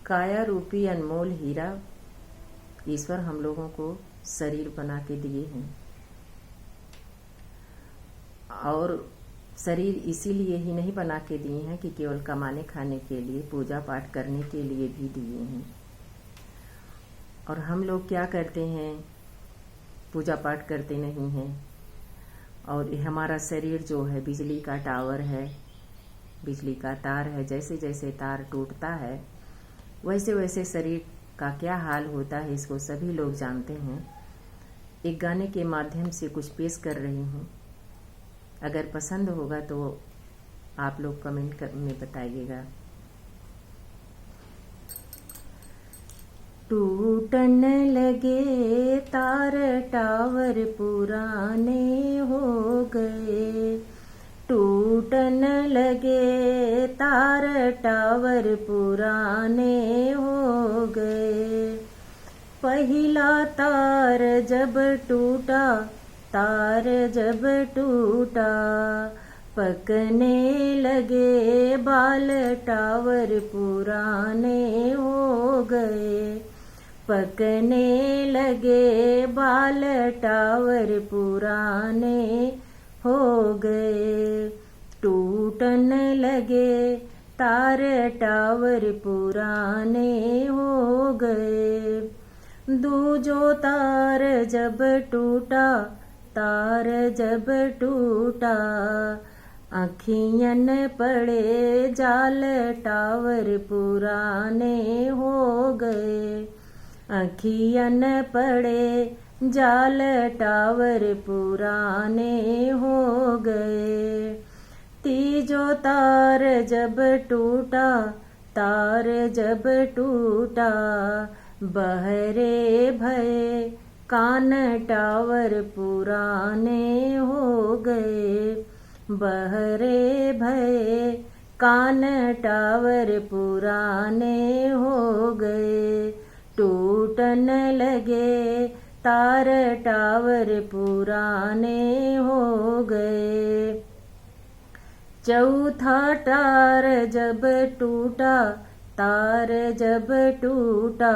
काया रूपी अनमोल हीरा ईश्वर हम लोगों को शरीर बना के दिए हैं, और शरीर इसीलिए ही नहीं बना के दिए हैं कि केवल कमाने खाने के लिए, पूजा पाठ करने के लिए भी दिए हैं। और हम लोग क्या करते हैं, पूजा पाठ करते नहीं हैं। और हमारा शरीर जो है बिजली का टावर है, बिजली का तार है। जैसे जैसे तार टूटता है वैसे वैसे शरीर का क्या हाल होता है, इसको सभी लोग जानते हैं। एक गाने के माध्यम से कुछ पेश कर रही हूँ, अगर पसंद होगा तो आप लोग कमेंट में बताइएगा। टूटन लगे तार टावर पुराने हो गए, टूटन लगे तार टावर पुराने हो गए। पहला तार जब टूटा, तार जब टूटा, पकने लगे बाल टावर पुराने हो गए, पकने लगे बाल टावर पुराने हो गए। टूटन लगे तार टावर पुराने हो गए। दूजो तार जब टूटा, तार जब टूटा, अखियन पड़े जाल टावर पुराने हो गए, अखियन पड़े जाल टावर पुराने हो गए। तीजो तार जब टूटा, तार जब टूटा, बहरे भये कान टावर पुराने हो गए, बहरे भये कान टावर पुराने हो गए। टूटन लगे तार टावर पुराने हो गए। चौथा तार जब टूटा, तार जब टूटा,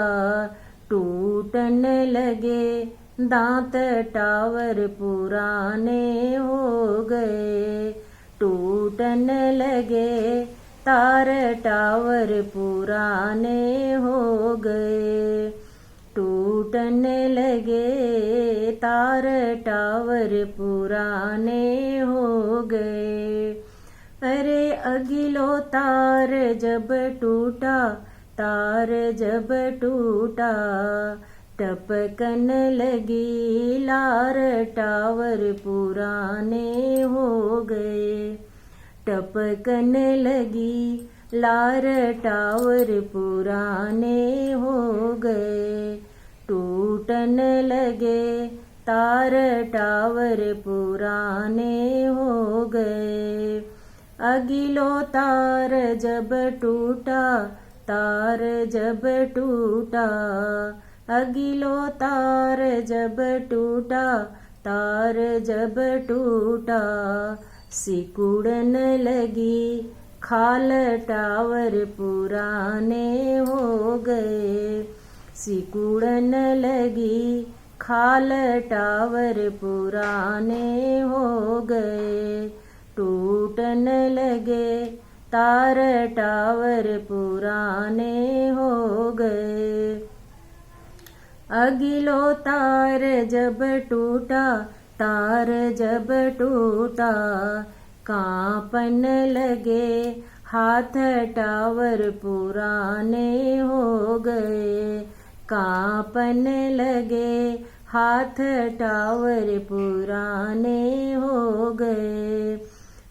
टूटन लगे दांत टावर पुराने हो गए, टूटन लगे तार टावर पुराने हो गए। टूटन लगे तार टावर पुराने हो गए। अरे अगिलो तार जब टूटा, तार जब टूटा, टपकन लगी लार टावर पुराने हो गए, टपकन लगी लार टावर पुराने हो गए। टूटन लगे तार टावर पुराने हो गए। अगिलो तार जब टूटा, तार जब टूटा, अगिलो तार जब टूटा, तार जब टूटा, सिकुड़न लगी खाल टावर पुराने हो गए, सिकुड़न लगी खाल टावर पुराने हो गए। टूटन लगे तार टावर पुराने हो गए। अगिलो तार जब टूटा, तार जब टूटा, कांपन लगे हाथ टावर पुराने हो गए, कांपन लगे हाथ टावर पुराने हो गए।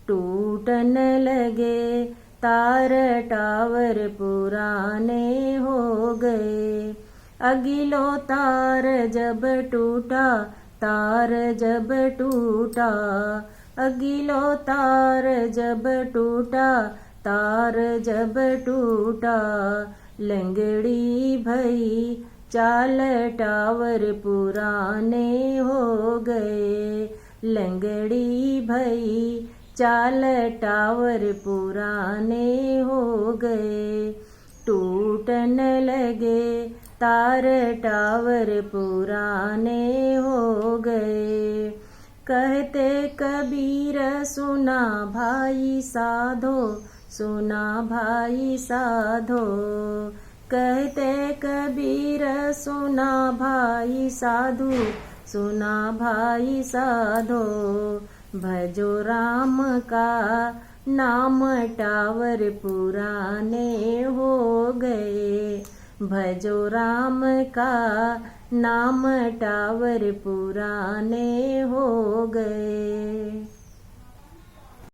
टूटन लगे तार टावर पुराने हो गए। अगिलो तार जब टूटा, तार जब टूटा, अगिलो तार जब टूटा, तार जब टूटा, लंगड़ी भई चाल टावर पुराने हो गए, लंगड़ी भई चाल टावर पुराने हो गए। टूटन लगे, तार टावर पुराने हो गए। कहते कबीर सुना भाई साधो, सुना भाई साधो। कहते कबीर सुना भाई साधु, सुना भाई साधो। भजो राम का नाम टावर पुराने हो गए। भजो राम का नाम टावर पुराने हो गए।